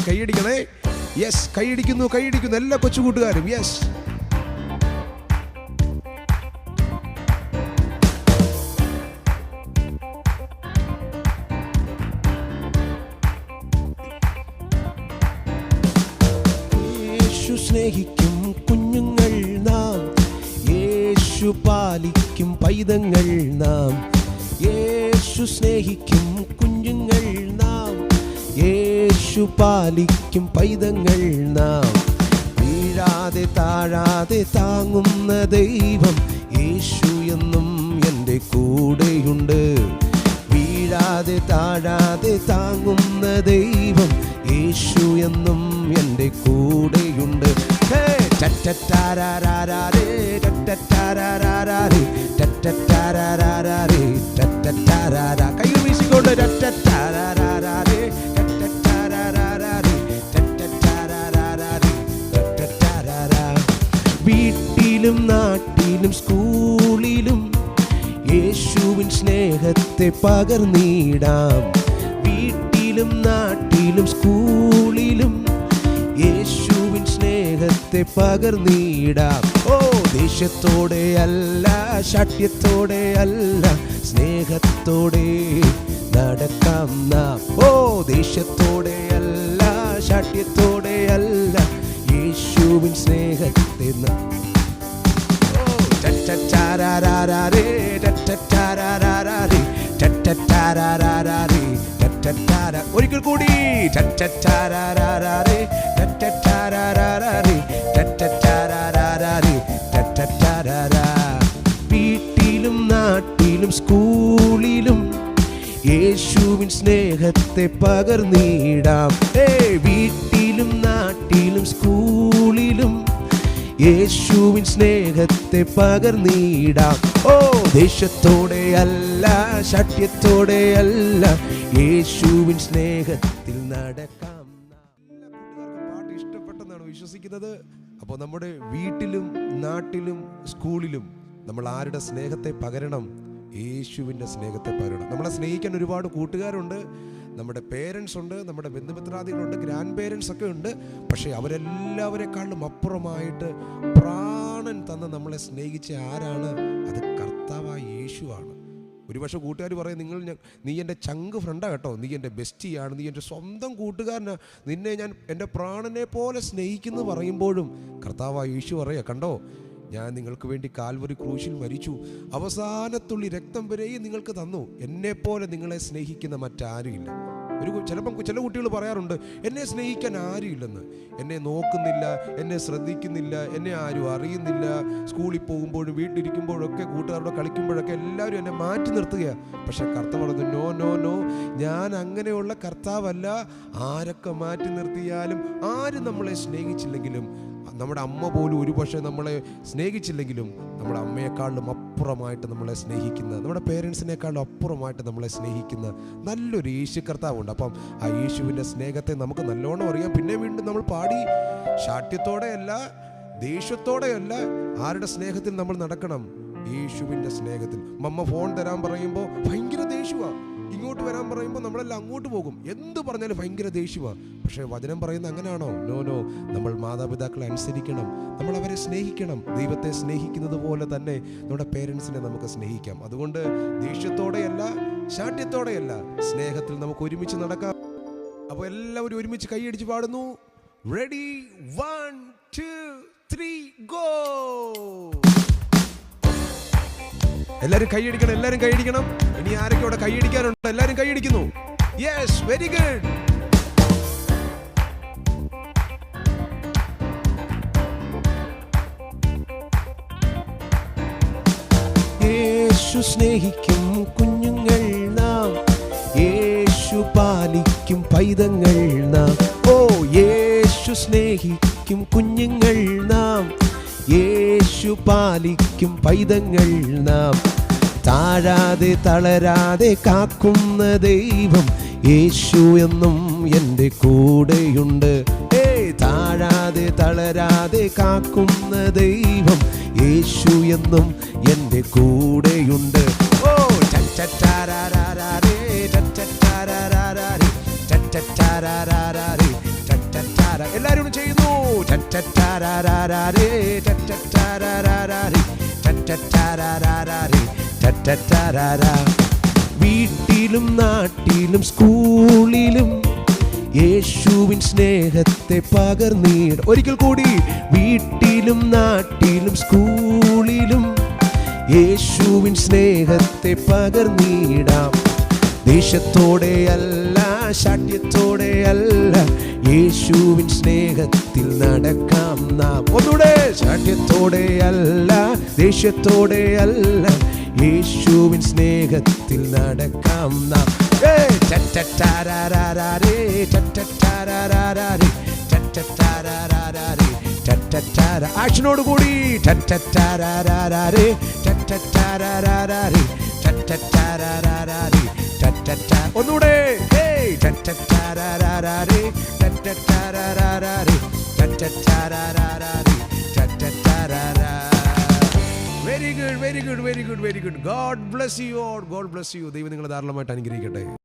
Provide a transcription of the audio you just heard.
എല്ലാവരും കൈയടിക്കണേ. യെസ്, കൈയടിക്കുന്നു എല്ലാ കൊച്ചുകൂട്ടുകാരും. യെസ്, യേശു സ്നേഹിക്കും കുഞ്ഞുങ്ങൾ നാം, യേശു പാലിക്കും പൈതങ്ങൾ നാം. യേശു സ്നേഹിക്കും കുഞ്ഞുങ്ങൾ നാം, യേശു പാലിക്കും പൈതങ്ങൾ നാം. വീഴാതെ താഴാതെ താങ്ങുന്ന ദൈവം യേശു എന്നും എൻ്റെ കൂടെയുണ്ട്. വീഴാതെ താഴാതെ താങ്ങുന്ന ദൈവം യേശു എന്നും എൻ്റെ കൂടെയുണ്ട്. കൈ വീശിക്കൊണ്ട് വീട്ടിലും നാട്ടിലും സ്കൂളിലും യേശുവിൻ സ്നേഹത്തെ പകർന്നിടാം. വീട്ടിലും നാട്ടിലും സ്കൂളിലും യേശുവിൻ സ്നേഹത്തെ പകർന്നിടാം. ഓ, ദേഷ്യത്തോടെ അല്ല, ശാഠ്യത്തോടെ അല്ല, സ്നേഹത്തോടെ നടക്കാം നാം. ഓ, ദേഷ്യത്തോടെ അല്ല, ശാഠ്യത്തോടെ അല്ല, യേശുവിൻ സ്നേഹത്തെ ഒരിക്കൽ കൂടി വീട്ടിലും നാട്ടിലും സ്കൂളിലും യേശുവിൻ സ്നേഹത്തെ പകർന്നിടാം. വീട്ടിലും നാട്ടിലും സ്കൂളിലും യേശുവിൻ സ്നേഹത്തെ പകർന്നിടാം. ഓ, ദേഷ്യത്തോടെ അല്ല, ശാഠ്യത്തോടെ അല്ല, യേശുവിൻ സ്നേഹത്തിൽ നടക്കാം. പാട്ട് ഇഷ്ടപ്പെട്ടെന്നാണ് വിശ്വസിക്കുന്നത്. അപ്പോൾ നമ്മുടെ വീട്ടിലും നാട്ടിലും സ്കൂളിലും നമ്മൾ ആരുടെ സ്നേഹത്തെ പകരണം? യേശുവിൻ്റെ സ്നേഹത്തെ പകരണം. നമ്മളെ സ്നേഹിക്കാൻ ഒരുപാട് കൂട്ടുകാരുണ്ട്, നമ്മുടെ പേരൻസ് ഉണ്ട്, നമ്മുടെ ബന്ധുമിത്രാദികളുണ്ട്, ഗ്രാൻഡ് പേരൻസ് ഒക്കെ ഉണ്ട്. പക്ഷേ അവരെല്ലാവരെക്കാളും അപ്പുറമായിട്ട് പ്രാണൻ തന്ന് നമ്മളെ സ്നേഹിച്ച ആരാണ്? അത് കർത്താവായ യേശുവാണ്. ഒരുപക്ഷെ കൂട്ടുകാർ പറയും, നീ എൻ്റെ ചങ്ക് ഫ്രണ്ടാണ് കേട്ടോ, നീ എൻ്റെ ബെസ്റ്റിയാണ്, നീ എൻ്റെ സ്വന്തം കൂട്ടുകാരനാണ്, നിന്നെ ഞാൻ എൻ്റെ പ്രാണനെ പോലെ സ്നേഹിക്കുന്നു പറയുമ്പോഴും കർത്താവായ യേശു പറയുക, കണ്ടോ, ഞാൻ നിങ്ങൾക്ക് വേണ്ടി കാൽവരി ക്രൂശിൽ മരിച്ചു, അവസാനത്തുള്ളി രക്തം വരെയും നിങ്ങൾക്ക് തന്നു, എന്നെപ്പോലെ നിങ്ങളെ സ്നേഹിക്കുന്ന മറ്റാരുമില്ല. ചിലപ്പം ചില കുട്ടികൾ പറയാറുണ്ട്, എന്നെ സ്നേഹിക്കാൻ ആരുമില്ലെന്ന്, എന്നെ നോക്കുന്നില്ല, എന്നെ ശ്രദ്ധിക്കുന്നില്ല, എന്നെ ആരും അറിയുന്നില്ല. സ്കൂളിൽ പോകുമ്പോഴും വീട്ടിലിരിക്കുമ്പോഴൊക്കെ കൂട്ടുകാരോട് കളിക്കുമ്പോഴൊക്കെ എല്ലാവരും എന്നെ മാറ്റി നിർത്തുകയാണ്. പക്ഷെ കർത്താവ് പറഞ്ഞു, നോ നോ നോ, ഞാൻ അങ്ങനെയുള്ള കർത്താവല്ല. ആരൊക്കെ മാറ്റി നിർത്തിയാലും, ആരും നമ്മളെ സ്നേഹിച്ചില്ലെങ്കിലും, നമ്മുടെ അമ്മ പോലും ഒരുപക്ഷെ നമ്മളെ സ്നേഹിച്ചില്ലെങ്കിലും, നമ്മുടെ അമ്മയെക്കാളും അപ്പുറമായിട്ട് നമ്മളെ സ്നേഹിക്കുന്ന, നമ്മുടെ പേരൻസിനേക്കാളും അപ്പുറമായിട്ട് നമ്മളെ സ്നേഹിക്കുന്ന നല്ലൊരു യേശു കർത്താവുണ്ട്. അപ്പം ആ യേശുവിൻ്റെ സ്നേഹത്തെ നമുക്ക് നല്ലോണം അറിയാം. പിന്നെ വീണ്ടും നമ്മൾ പാടി, ശാഠ്യത്തോടെയല്ല, ദേഷ്യത്തോടെയല്ല, ആരുടെ സ്നേഹത്തിൽ നമ്മൾ നടക്കണം? യേശുവിൻ്റെ സ്നേഹത്തിൽ. മമ്മ ഫോൺ തരാൻ പറയുമ്പോൾ ഭയങ്കര ദേഷ്യമാണ്, ഇങ്ങോട്ട് വരാൻ പറയുമ്പോൾ നമ്മളെല്ലാം അങ്ങോട്ട് പോകും, എന്ത് പറഞ്ഞാലും ഭയങ്കര ദേഷ്യമാണ്. പക്ഷേ വചനം പറയുന്നത് അങ്ങനെയാണോ? നോ നോ, നമ്മൾ മാതാപിതാക്കളെ അനുസരിക്കണം, നമ്മൾ അവരെ സ്നേഹിക്കണം. ദൈവത്തെ സ്നേഹിക്കുന്നത് പോലെ തന്നെ നമ്മുടെ പേരൻസിനെ നമുക്ക് സ്നേഹിക്കാം. അതുകൊണ്ട് ദേഷ്യത്തോടെയല്ല, ശാഠ്യത്തോടെയല്ല, സ്നേഹത്തിൽ നമുക്ക് ഒരുമിച്ച് നടക്കാം. അപ്പോൾ എല്ലാവരും ഒരുമിച്ച് കൈയടിച്ച് പാടുന്നു. Ready, 1 2 3 go. എല്ലാവരും കൈയടിക്കണം, എല്ലാവരും കൈയടിക്കണം. ഇനി ആരൊക്കെ ഇവിടെ കൈയടിക്കാനുണ്ട്? എല്ലാവരും കൈയടിക്കുന്നു. Yes, very good. യേശു സ്നേഹിക്കും കുഞ്ഞുങ്ങൾ നാം, യേശു പാലിക്കും പൈതങ്ങൾ നാം. ഓ, യേശു സ്നേഹിക്കും കുഞ്ഞുങ്ങൾ നാം, യേശു പാലിക്കും പൈതങ്ങൾ നാം. താഴാതെ തളരാതെ കാക്കുന്ന ദൈവം യേശു എന്നും എൻ്റെ കൂടെയുണ്ട്. താഴാതെ തളരാതെ കാക്കുന്ന ദൈവം യേശു എന്നും എൻ്റെ കൂടെയുണ്ട്. ഓ, ചച്ചാരാരാരേ ചച്ചാരാരാരേ ചച്ചാരാരാരേ എല്ലാവരും ചെയ്യുന്നു. ടറ്ററ്റാരാരാരേ, ടറ്ററ്റാരാരാരേ, ടറ്ററ്റാരാരാരേ, ടറ്ററ്റാരാരാ. വീട്ടിലും നാട്ടിലും സ്കൂളിലും യേശുവിൻ സ്നേഹത്തെ പകർന്നിടാം. ഒരിക്കൽ കൂടി, വീട്ടിലും നാട്ടിലും സ്കൂളിലും യേശുവിൻ സ്നേഹത്തെ പകർന്നിടാം. ദേഷ്യത്തോടെയല്ല, ശാഠ്യത്തോടെയല്ല, യേശുവിൻ സ്നേഹത്തിൽ നടക്കാം നാം. ഒന്നുകൂടെ, ശാഠ്യത്തോടെയല്ല, ദേഷ്യത്തോടെയല്ല, യേശുവിൻ സ്നേഹത്തിൽ നടക്കാം നാം. ടറ്ററ്റാരാരാരേ, ടറ്ററ്റാരാരാരേ, ടറ്ററ്റാരാരാരേ, ടറ്ററ്റാര. ആക്ഷനോട് കൂടി, ടറ്ററ്റാരാരാരേ, ടറ്ററ്റാരാരാരേ, ടറ്ററ്റാരാരാരേ, ടറ്ററ്റാ. ഒന്നുകൂടെ, ടറ്ററ്റാരാരാരേ, ടറ്ററ്റാരാരാരേ, ടറ്ററ്റാരാരാരേ, ടറ്ററ്റാരാരാ. Very good, very good, very good, very good. God bless you all, God bless you. ദൈവം നിങ്ങളെ ധാരാളമായിട്ട് അനുഗ്രഹിക്കട്ടെ.